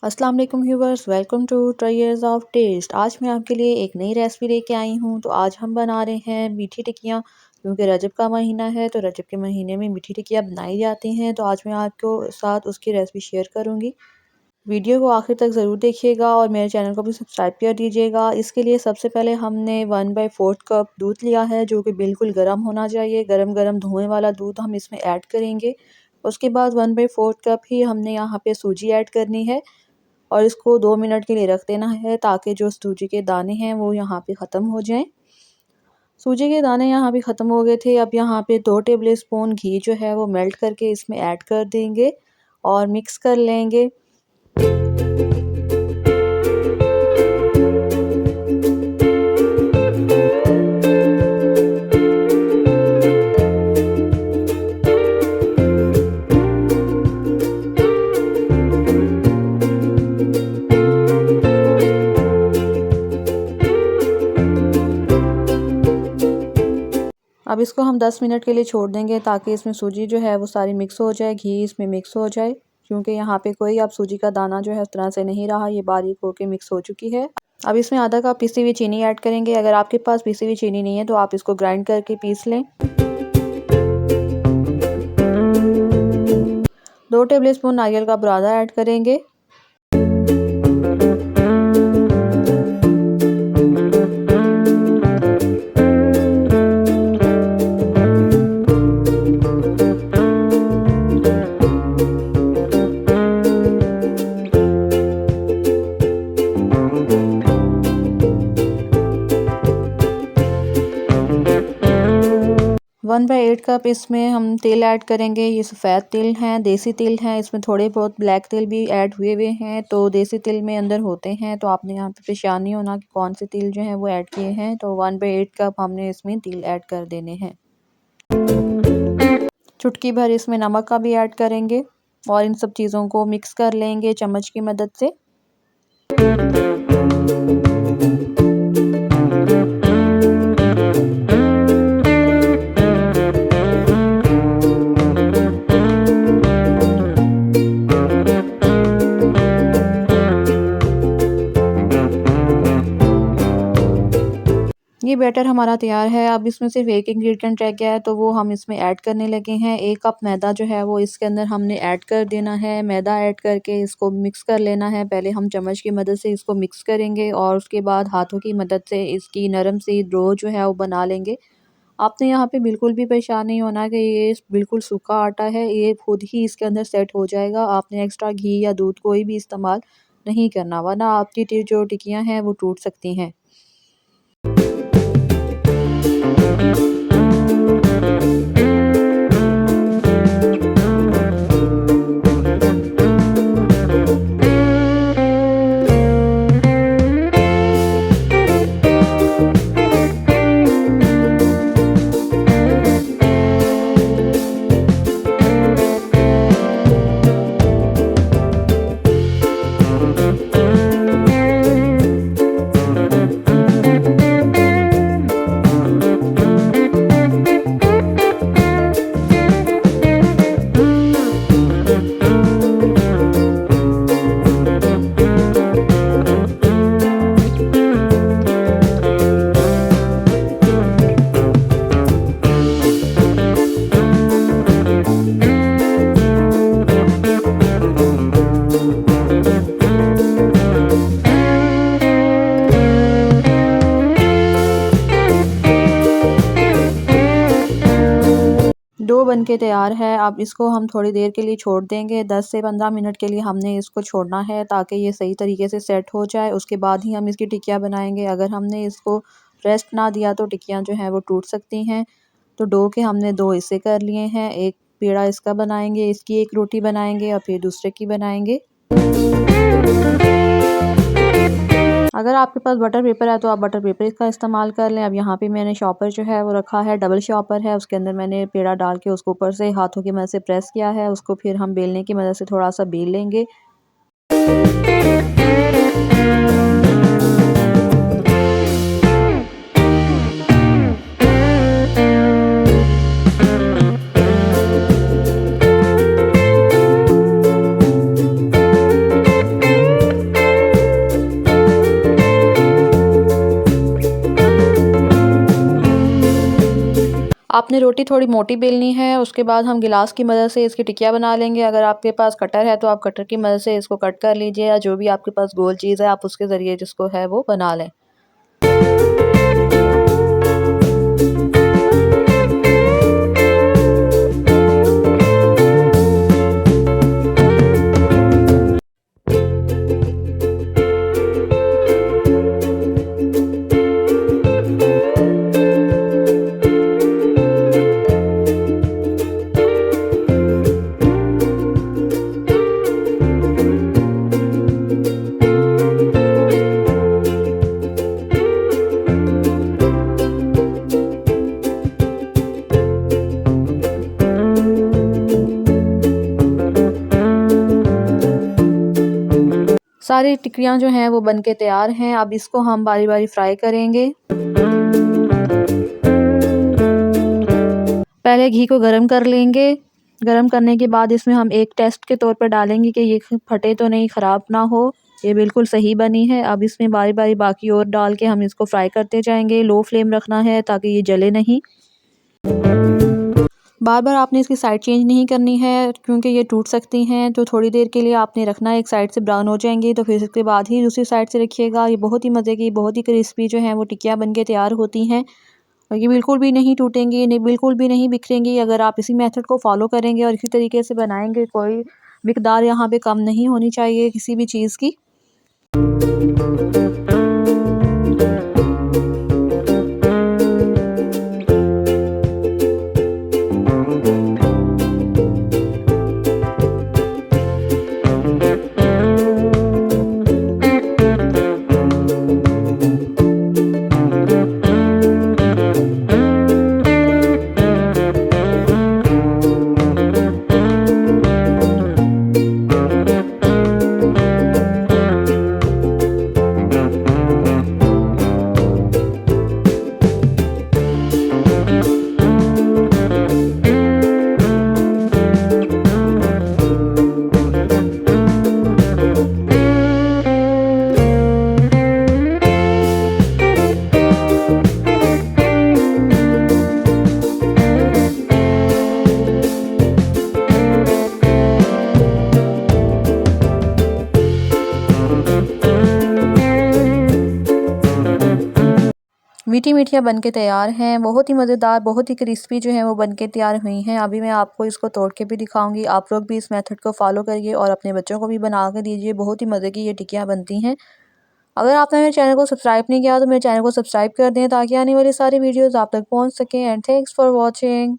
अस्सलाम वालेकुम viewers, welcome to tryers of taste. आज मैं आपके लिए एक नई रेसिपी लेके आई हूँ। तो आज हम बना रहे हैं मीठी टिक्कियाँ, क्योंकि रजब का महीना है तो रजब के महीने में मीठी टिक्कियाँ बनाई जाती हैं। तो आज मैं आपको साथ उसकी रेसिपी शेयर करूँगी। वीडियो को आखिर तक ज़रूर देखिएगा और मेरे चैनल को भी सब्सक्राइब कर दीजिएगा। इसके लिए सबसे पहले हमने 1/4 कप दूध लिया है, जो कि बिल्कुल गर्म होना चाहिए। गरम गरम धुएँ वाला दूध हम इसमें ऐड करेंगे। उसके बाद 1/4 कप ही हमने यहाँ पे सूजी ऐड करनी है और इसको 2 मिनट के लिए रख देना है, ताकि जो सूजी के दाने हैं वो यहाँ पे ख़त्म हो जाएं। सूजी के दाने यहाँ पे ख़त्म हो गए थे। अब यहाँ पे 2 टेबल स्पून घी जो है वो मेल्ट करके इसमें ऐड कर देंगे और मिक्स कर लेंगे। अब इसको हम 10 मिनट के लिए छोड़ देंगे, ताकि इसमें सूजी जो है वो सारी मिक्स हो जाए, घी इसमें मिक्स हो जाए। क्योंकि यहाँ पे कोई अब सूजी का दाना जो है उस तरह से नहीं रहा, ये बारीक होके मिक्स हो चुकी है। अब इसमें आधा कप पिसी हुई चीनी ऐड करेंगे। अगर आपके पास पिसी हुई चीनी नहीं है तो आप इसको ग्राइंड करके पीस लें। 2 टेबल स्पून नारियल का बुरादा ऐड करेंगे। वन बाई 8 कप इसमें हम तेल ऐड करेंगे। ये सफ़ेद तिल हैं, देसी तिल हैं। इसमें थोड़े बहुत ब्लैक तिल भी ऐड हुए हैं। तो देसी तिल में अंदर होते हैं, तो आपने यहाँ पे परेशान नहीं होना कि कौन से तिल जो हैं वो ऐड किए हैं। तो 1/8 कप हमने इसमें तिल ऐड कर देने हैं। चुटकी भर इसमें नमक का भी ऐड करेंगे और इन सब चीज़ों को मिक्स कर लेंगे चम्मच की मदद से। ये बैटर हमारा तैयार है। अब इसमें सिर्फ एक इंग्रेडिएंट रह गया है, तो वो हम इसमें ऐड करने लगे हैं। 1 कप मैदा जो है वो इसके अंदर हमने ऐड कर देना है। मैदा ऐड करके इसको मिक्स कर लेना है। पहले हम चम्मच की मदद से इसको मिक्स करेंगे और उसके बाद हाथों की मदद से इसकी नरम सी डो जो है वो बना लेंगे। आपने यहाँ पे बिल्कुल भी परेशान नहीं होना कि ये बिल्कुल सूखा आटा है, ये खुद ही इसके अंदर सेट हो जाएगा। आपने एक्स्ट्रा घी या दूध कोई भी इस्तेमाल नहीं करना, वरना आपकी जो टिक्कियाँ हैं वो टूट सकती हैं। डो बनके तैयार है। अब इसको हम थोड़ी देर के लिए छोड़ देंगे। 10 से 15 मिनट के लिए हमने इसको छोड़ना है, ताकि ये सही तरीके से सेट हो जाए। उसके बाद ही हम इसकी टिक्कियाँ बनाएंगे। अगर हमने इसको रेस्ट ना दिया तो टिक्कियाँ जो हैं वो टूट सकती हैं। तो डो के हमने 2 हिस्से कर लिए हैं। एक पेड़ा इसका बनाएंगे, इसकी एक रोटी बनाएंगे और फिर दूसरे की बनाएंगे। अगर आपके पास बटर पेपर है तो आप बटर पेपर का इस्तेमाल कर लें। अब यहाँ पे मैंने शॉपर जो है वो रखा है, डबल शॉपर है। उसके अंदर मैंने पेड़ा डाल के उसको ऊपर से हाथों की मदद से प्रेस किया है। उसको फिर हम बेलने की मदद से थोड़ा सा बेल लेंगे। आपने रोटी थोड़ी मोटी बेलनी है, उसके बाद हम गिलास की मदद से इसकी टिकिया बना लेंगे। अगर आपके पास कटर है तो आप कटर की मदद से इसको कट कर लीजिए, या जो भी आपके पास गोल चीज़ है आप उसके ज़रिए जिसको है वो बना लें। सारी टिक्कियाँ जो हैं वो बनके तैयार हैं। अब इसको हम बारी-बारी फ्राई करेंगे। पहले घी को गरम कर लेंगे। गरम करने के बाद इसमें हम एक टेस्ट के तौर पर डालेंगे कि ये फटे तो नहीं, ख़राब ना हो। ये बिल्कुल सही बनी है। अब इसमें बारी-बारी बाकी और डाल के हम इसको फ्राई करते जाएँगे। लो फ्लेम रखना है ताकि ये जले नहीं। बार-बार आपने इसकी साइड चेंज नहीं करनी है क्योंकि ये टूट सकती हैं, तो थोड़ी देर के लिए आपने रखना है। एक साइड से ब्राउन हो जाएंगी तो फिर इसके बाद ही दूसरी साइड से रखिएगा। ये बहुत ही मज़े की, बहुत ही क्रिस्पी जो हैं वो टिक्कियाँ बन के तैयार होती हैं और ये बिल्कुल भी नहीं टूटेंगी, नहीं बिल्कुल भी नहीं बिखरेंगी। अगर आप इसी मेथड को फॉलो करेंगे और इसी तरीके से बनाएंगे, कोई मिकदार यहाँ पे कम नहीं होनी चाहिए किसी भी चीज़ की। मीठी मीठियाँ बनके तैयार हैं, बहुत ही मज़ेदार, बहुत ही क्रिस्पी जो है वो बनके तैयार हुई हैं। अभी मैं आपको इसको तोड़ के भी दिखाऊंगी। आप लोग भी इस मेथड को फॉलो करिए और अपने बच्चों को भी बना के दीजिए। बहुत ही मज़े की ये टिक्कियाँ बनती हैं। अगर आपने मेरे चैनल को सब्सक्राइब नहीं किया तो मेरे चैनल को सब्सक्राइब कर दें ताकि आने वाली सारी वीडियोज़ आप तक पहुँच सकें। And thanks for watching.